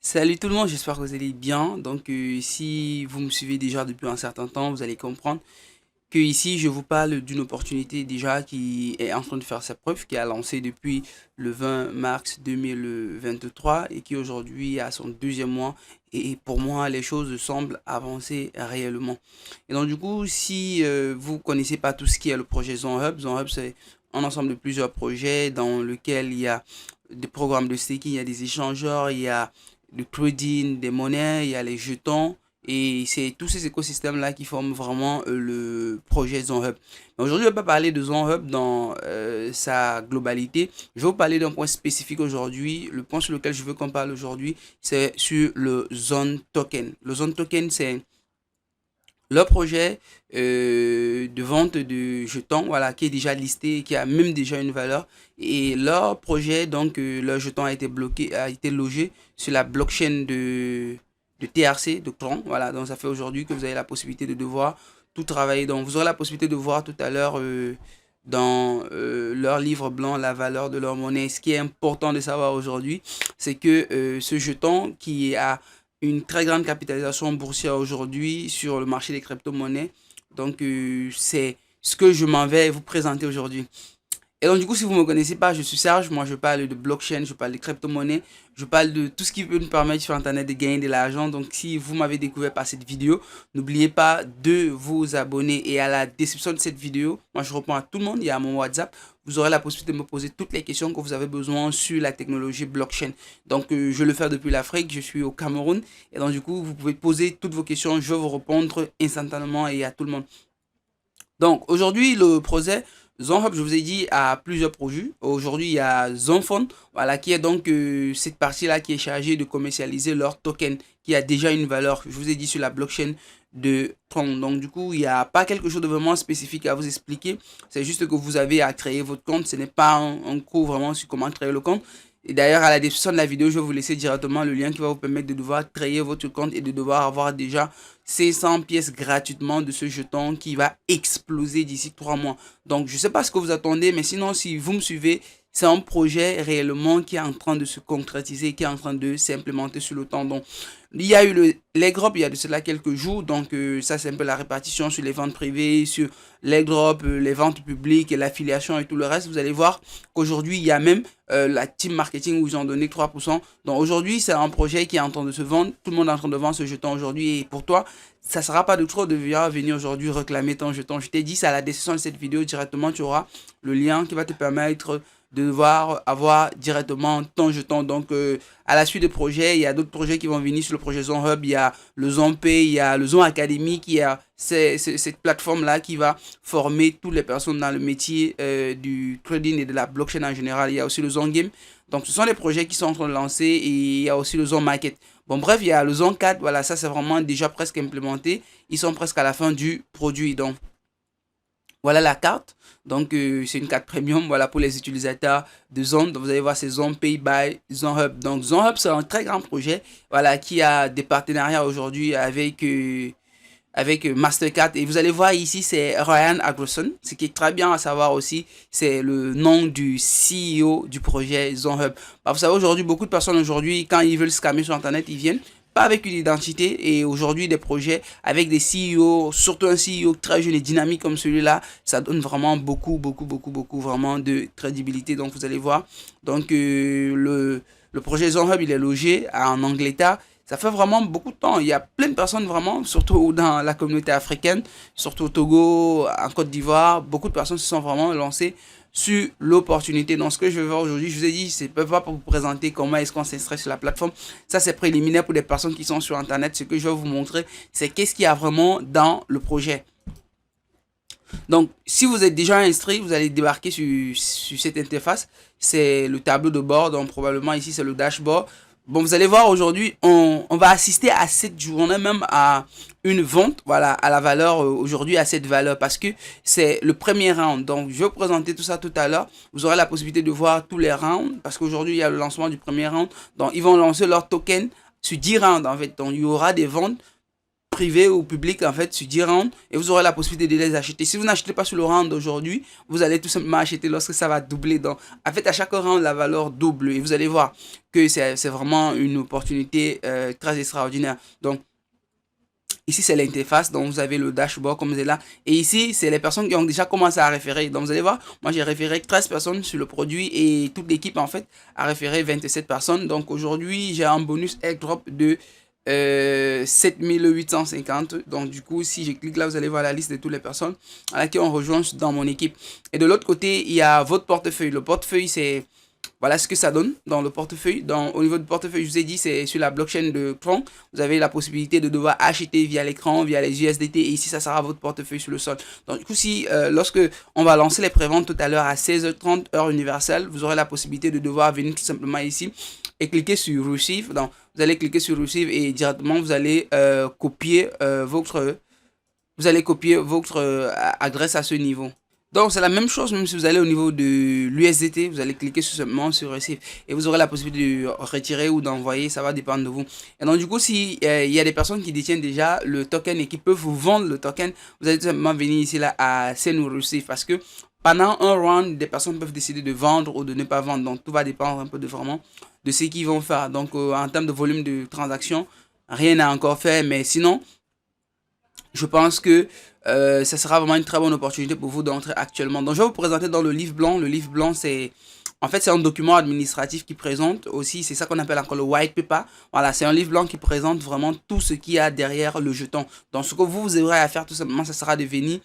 Salut tout le monde, j'espère que vous allez bien. Si vous me suivez déjà depuis un certain temps, vous allez comprendre que ici, je vous parle d'une opportunité déjà qui est en train de faire ses preuves, qui a lancé depuis le 20 mars 2023 et qui aujourd'hui a son deuxième mois. Et pour moi, les choses semblent avancer réellement. Et donc, du coup, si vous connaissez pas tout ce qui est le projet Zone Hub, c'est un ensemble de plusieurs projets dans lequel il y a des programmes de staking, il y a des échangeurs, il y a du trading, des monnaies, il y a les jetons. Et c'est tous ces écosystèmes-là qui forment vraiment le projet ZonHub. Mais aujourd'hui, je ne vais pas parler de ZonHub dans sa globalité. Je vais vous parler d'un point spécifique aujourd'hui. Le point sur lequel je veux qu'on parle aujourd'hui, c'est sur le Zone Token. Le Zone Token, c'est leur projet de vente de jetons, voilà, qui est déjà listé, qui a même déjà une valeur. Et leur projet, leur jeton a été bloqué, a été logé sur la blockchain de TRC, de Tron. Voilà, donc ça fait aujourd'hui que vous avez la possibilité de devoir tout travailler. Donc vous aurez la possibilité de voir tout à l'heure dans leur livre blanc la valeur de leur monnaie. Ce qui est important de savoir aujourd'hui, c'est que ce jeton qui a une très grande capitalisation boursière aujourd'hui sur le marché des crypto-monnaies. C'est ce que je m'en vais vous présenter aujourd'hui. Et donc, du coup, si vous ne me connaissez pas, je suis Serge. Moi, je parle de blockchain, je parle de crypto-monnaie, je parle de tout ce qui peut nous permettre sur Internet de gagner de l'argent. Donc, si vous m'avez découvert par cette vidéo, n'oubliez pas de vous abonner. Et à la description de cette vidéo, moi, je réponds à tout le monde. Il y a mon WhatsApp. Vous aurez la possibilité de me poser toutes les questions que vous avez besoin sur la technologie blockchain. Je le fais depuis l'Afrique. Je suis au Cameroun. Et donc, du coup, vous pouvez poser toutes vos questions. Je vais vous répondre instantanément et à tout le monde. Donc aujourd'hui, le projet ZonHub, je vous ai dit, a plusieurs projets. Aujourd'hui, il y a ZonFund, voilà, qui est cette partie-là qui est chargée de commercialiser leur token, qui a déjà une valeur, je vous ai dit, sur la blockchain de Tron. Donc du coup, il n'y a pas quelque chose de vraiment spécifique à vous expliquer. C'est juste que vous avez à créer votre compte. Ce n'est pas un cours vraiment sur comment créer le compte. Et d'ailleurs, à la description de la vidéo, je vais vous laisser directement le lien qui va vous permettre de devoir créer votre compte et de devoir avoir déjà 500 pièces gratuitement de ce jeton qui va exploser d'ici 3 mois. Donc, je ne sais pas ce que vous attendez, mais sinon, si vous me suivez, c'est un projet réellement qui est en train de se concrétiser, qui est en train de s'implémenter sur le temps. Donc, il y a eu l'airdrop il y a de cela quelques jours. Ça, c'est un peu la répartition sur les ventes privées, sur l'airdrop, les ventes publiques et l'affiliation et tout le reste. Vous allez voir qu'aujourd'hui, il y a même la team marketing où ils ont donné 3%. Donc, aujourd'hui, c'est un projet qui est en train de se vendre. Tout le monde est en train de vendre ce jeton aujourd'hui. Et pour toi, ça ne sera pas de trop de venir aujourd'hui réclamer ton jeton. Je t'ai dit, c'est à la description de cette vidéo directement. Tu auras le lien qui va te permettre de devoir avoir directement ton jeton. À la suite des projets, il y a d'autres projets qui vont venir sur le projet Zone Hub. Il y a le Zone Pay, il y a le Zone Academy qui a cette plateforme-là qui va former toutes les personnes dans le métier du trading et de la blockchain en général. Il y a aussi le Zone Game. Donc, ce sont des projets qui sont en train de lancer et il y a aussi le Zone Market. Bon, bref, il y a le Zone 4. Voilà, ça, c'est vraiment déjà presque implémenté. Ils sont presque à la fin du produit. Donc, voilà la carte. C'est une carte premium, voilà, pour les utilisateurs de Zone. Donc, vous allez voir, c'est Zone Pay by Zone Hub. Donc, Zone Hub, c'est un très grand projet, voilà, qui a des partenariats aujourd'hui avec Mastercard. Et vous allez voir ici, c'est Ryan Agroson. Ce qui est très bien à savoir aussi, c'est le nom du CEO du projet Zone Hub. Bah, vous savez, aujourd'hui, beaucoup de personnes, aujourd'hui, quand ils veulent scammer sur Internet, ils viennent pas avec une identité. Et aujourd'hui, des projets avec des CEO, surtout un CEO très jeune et dynamique comme celui-là, ça donne vraiment beaucoup vraiment de crédibilité. Donc, vous allez voir. Le projet Zone Hub, il est logé en Angleterre. Ça fait vraiment beaucoup de temps. Il y a plein de personnes vraiment, surtout dans la communauté africaine, surtout au Togo, en Côte d'Ivoire, beaucoup de personnes se sont vraiment lancées sur l'opportunité. Donc, ce que je vais voir aujourd'hui, je vous ai dit, c'est pas pour vous présenter comment est-ce qu'on s'inscrit sur la plateforme. Ça, c'est préliminaire pour des personnes qui sont sur Internet. Ce que je vais vous montrer, c'est qu'est-ce qu'il y a vraiment dans le projet. Donc, si vous êtes déjà inscrit, vous allez débarquer sur cette interface. C'est le tableau de bord. Donc, probablement ici, c'est le dashboard. Bon, vous allez voir aujourd'hui, on va assister à cette journée même à une vente, voilà, à la valeur aujourd'hui, à cette valeur, parce que c'est le premier round. Donc, je vais vous présenter tout ça tout à l'heure. Vous aurez la possibilité de voir tous les rounds, parce qu'aujourd'hui, il y a le lancement du premier round. Donc, ils vont lancer leur token sur 10 rounds, en fait. Donc, il y aura des ventes privé ou public en fait sur 10 rounds et vous aurez la possibilité de les acheter. Si vous n'achetez pas sur le round d'aujourd'hui, vous allez tout simplement acheter lorsque ça va doubler. Donc, en fait, à chaque round, la valeur double et vous allez voir que c'est vraiment une opportunité très extraordinaire. Donc, ici, c'est l'interface, donc vous avez le dashboard comme vous êtes là. Et ici, c'est les personnes qui ont déjà commencé à référer. Donc, vous allez voir, moi, j'ai référé 13 personnes sur le produit et toute l'équipe, en fait, a référé 27 personnes. Donc, aujourd'hui, j'ai un bonus airdrop de 7850. Donc, du coup, si je clique là, vous allez voir la liste de toutes les personnes qui ont rejoint dans mon équipe. Et de l'autre côté, il y a votre portefeuille. Le portefeuille, c'est... Voilà ce que ça donne dans le portefeuille. Au niveau du portefeuille, je vous ai dit, c'est sur la blockchain de Tron. Vous avez la possibilité de devoir acheter via l'écran, via les USDT. Et ici, ça sera votre portefeuille sur le sol. Donc, du coup, si lorsque on va lancer les préventes tout à l'heure à 16h30 heure universelle, vous aurez la possibilité de devoir venir tout simplement ici et cliquer sur Receive. Donc, vous allez cliquer sur Receive et directement, vous allez copier votre adresse à ce niveau. Donc, c'est la même chose, même si vous allez au niveau de l'USDT, vous allez cliquer seulement sur Receive et vous aurez la possibilité de retirer ou d'envoyer, ça va dépendre de vous. Et donc, du coup, si il y a des personnes qui détiennent déjà le token et qui peuvent vous vendre le token, vous allez tout simplement venir ici là à Send ou Receive parce que pendant un round, des personnes peuvent décider de vendre ou de ne pas vendre. Donc, tout va dépendre un peu de vraiment de ce qu'ils vont faire. Donc, en termes de volume de transactions, rien n'a encore fait, mais sinon, je pense que ça sera vraiment une très bonne opportunité pour vous d'entrer actuellement. Donc, je vais vous présenter dans le livre blanc. Le livre blanc, c'est en fait, c'est un document administratif qui présente aussi, c'est ça qu'on appelle encore le white paper. Voilà, c'est un livre blanc qui présente vraiment tout ce qu'il y a derrière le jeton. Donc, ce que vous aurez à faire tout simplement, ça sera de venir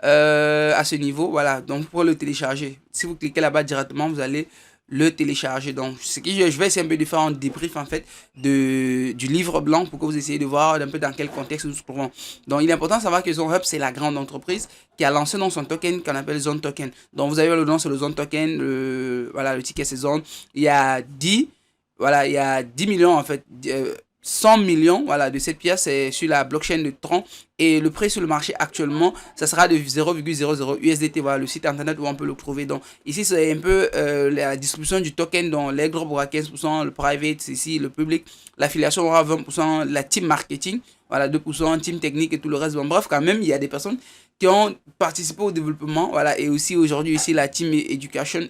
à ce niveau. Voilà, donc pour le télécharger, si vous cliquez là-bas directement, vous allez le télécharger. Donc, ce que je vais essayer un peu de faire un débrief en fait du livre blanc pour que vous essayez de voir un peu dans quel contexte nous nous trouvons. Donc, il est important de savoir que ZoneHub, c'est la grande entreprise qui a lancé dans son token qu'on appelle Zone Token. Donc, vous avez le nom, c'est le Zone Token. Voilà, le ticket c'est Zone. Il y a 10, voilà, il y a 10 millions en fait. 100 millions voilà, de cette pièce est sur la blockchain de Tron et le prix sur le marché actuellement ça sera de 0,00 USDT. Voilà le site internet où on peut le trouver. Donc ici c'est un peu la distribution du token dont l'airdrop aura 15%, le private ici, le public, l'affiliation aura 20%, la team marketing voilà 2%, team technique et tout le reste. Bon, bref, quand même il y a des personnes qui ont participé au développement voilà, et aussi aujourd'hui ici la team education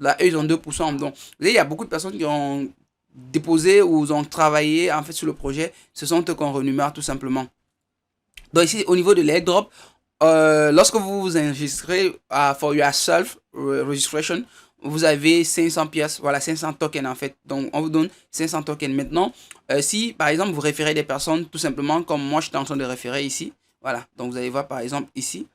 là eux ils ont 2%. Donc vous voyez, il y a beaucoup de personnes qui ont déposé ou ont travaillé en fait sur le projet. Ce sont eux qu'on renumère tout simplement. Donc ici au niveau de l'airdrop, lorsque vous vous enregistrez for yourself registration, vous avez 500 pièces, voilà 500 tokens en fait. Donc on vous donne 500 tokens. Maintenant, si par exemple vous référez des personnes tout simplement comme moi je suis en train de référer ici, voilà. Donc vous allez voir par exemple ici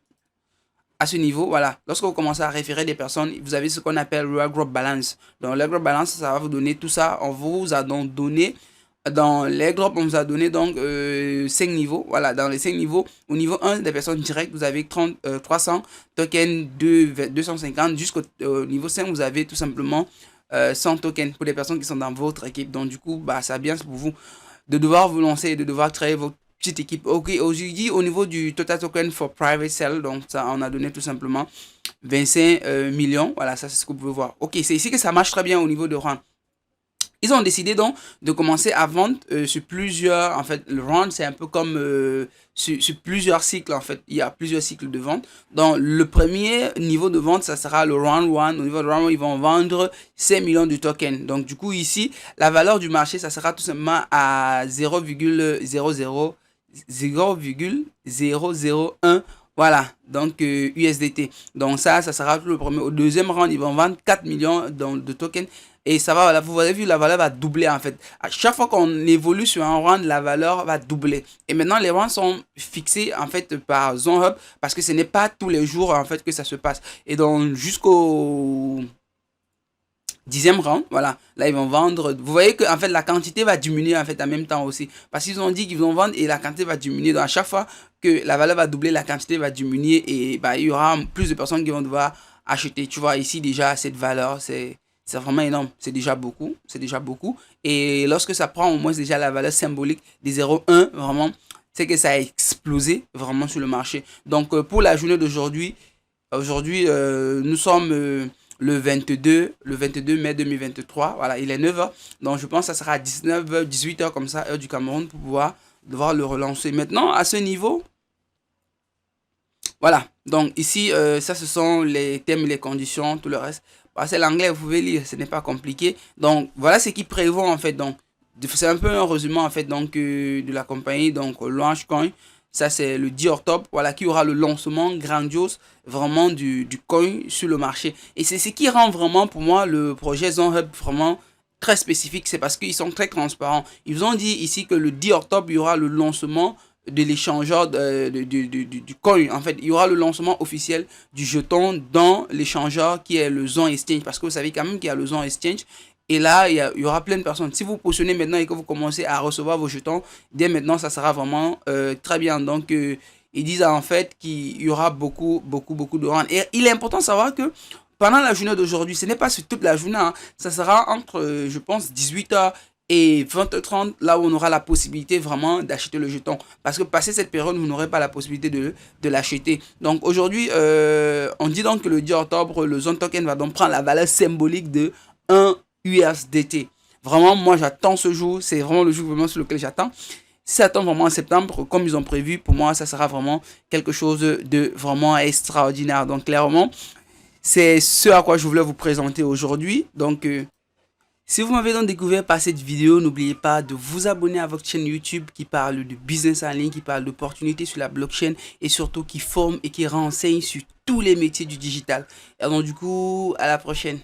à ce niveau, voilà, lorsque vous commencez à référer des personnes, vous avez ce qu'on appelle le airdrop balance. Donc l'airdrop balance, ça va vous donner tout ça. On vous a donc donné, dans l'airdrop, on vous a donné donc 5 niveaux. Voilà, dans les 5 niveaux, au niveau 1 des personnes directes, vous avez 300 tokens de 250. Jusqu'au niveau 5, vous avez tout simplement 100 tokens pour les personnes qui sont dans votre équipe. Donc du coup, bah, ça bien pour vous de devoir vous lancer et de devoir créer votre petite équipe. Ok, aujourd'hui, au niveau du total token for private sale, donc ça, on a donné tout simplement 25 millions. Voilà, ça, c'est ce que vous pouvez voir. Ok, c'est ici que ça marche très bien au niveau de rang. Ils ont décidé donc de commencer à vendre sur plusieurs. En fait, le round, c'est un peu comme sur plusieurs cycles. En fait, il y a plusieurs cycles de vente. Donc, le premier niveau de vente, ça sera le round 1. Au niveau de round 1, ils vont vendre 5 millions de tokens. Donc, du coup, ici, la valeur du marché, ça sera tout simplement à 0,001. Voilà, donc USDT. Donc ça sera le premier. Au deuxième round, ils vont vendre 4 millions de tokens. Et ça va, voilà, vous avez vu, la valeur va doubler en fait. À chaque fois qu'on évolue sur un round, la valeur va doubler. Et maintenant, les rounds sont fixés en fait par ZoneHub parce que ce n'est pas tous les jours en fait que ça se passe. Et donc, jusqu'au 10e round, voilà, là ils vont vendre. Vous voyez que en fait la quantité va diminuer en fait en même temps aussi. Parce qu'ils ont dit qu'ils vont vendre et la quantité va diminuer. Donc à chaque fois que la valeur va doubler, la quantité va diminuer et bah, il y aura plus de personnes qui vont devoir acheter. Tu vois ici déjà cette valeur, c'est vraiment énorme. C'est déjà beaucoup. C'est déjà beaucoup. Et lorsque ça prend au moins déjà la valeur symbolique des 0,1, vraiment, c'est que ça a explosé vraiment sur le marché. Donc pour la journée d'aujourd'hui, nous sommes le 22 mai 2023. Voilà, il est 9h. Donc je pense que ça sera à 19h, 18h comme ça, heure du Cameroun, pour pouvoir devoir le relancer. Maintenant, à ce niveau, voilà. Donc ici, ça, ce sont les thèmes, les conditions, tout le reste. C'est l'anglais, vous pouvez lire, ce n'est pas compliqué. Donc voilà ce qui prévoit en fait. Donc c'est un peu un résumé en fait donc de la compagnie. Donc Launchcoin, ça c'est le 10 octobre. Voilà, qui aura le lancement grandiose vraiment du coin sur le marché. Et c'est ce qui rend vraiment pour moi le projet ZonHub vraiment très spécifique. C'est parce qu'ils sont très transparents. Ils vous ont dit ici que le 10 octobre, il y aura le lancement de l'échangeur du coin. En fait, il y aura le lancement officiel du jeton dans l'échangeur qui est le Zon Exchange. Parce que vous savez quand même qu'il y a le Zon Exchange. Et là, il y aura plein de personnes. Si vous positionnez maintenant et que vous commencez à recevoir vos jetons, dès maintenant, ça sera vraiment très bien. Donc, ils disent en fait qu'il y aura beaucoup de rentes. Et il est important de savoir que pendant la journée d'aujourd'hui, ce n'est pas sur toute la journée, hein, ça sera entre, je pense, 18h et 20h30, là où on aura la possibilité vraiment d'acheter le jeton. Parce que passé cette période, vous n'aurez pas la possibilité de l'acheter. Donc aujourd'hui, on dit donc que le 10 octobre, le Zone Token va donc prendre la valeur symbolique de 1 USDT. Vraiment, moi j'attends ce jour. C'est vraiment le jour vraiment sur lequel j'attends. Si ça tombe vraiment en septembre, comme ils ont prévu, pour moi, ça sera vraiment quelque chose de vraiment extraordinaire. Donc clairement, c'est ce à quoi je voulais vous présenter aujourd'hui. Donc, si vous m'avez donc découvert par cette vidéo, n'oubliez pas de vous abonner à votre chaîne YouTube qui parle de business en ligne, qui parle d'opportunités sur la blockchain et surtout qui forme et qui renseigne sur tous les métiers du digital. Et donc du coup, à la prochaine.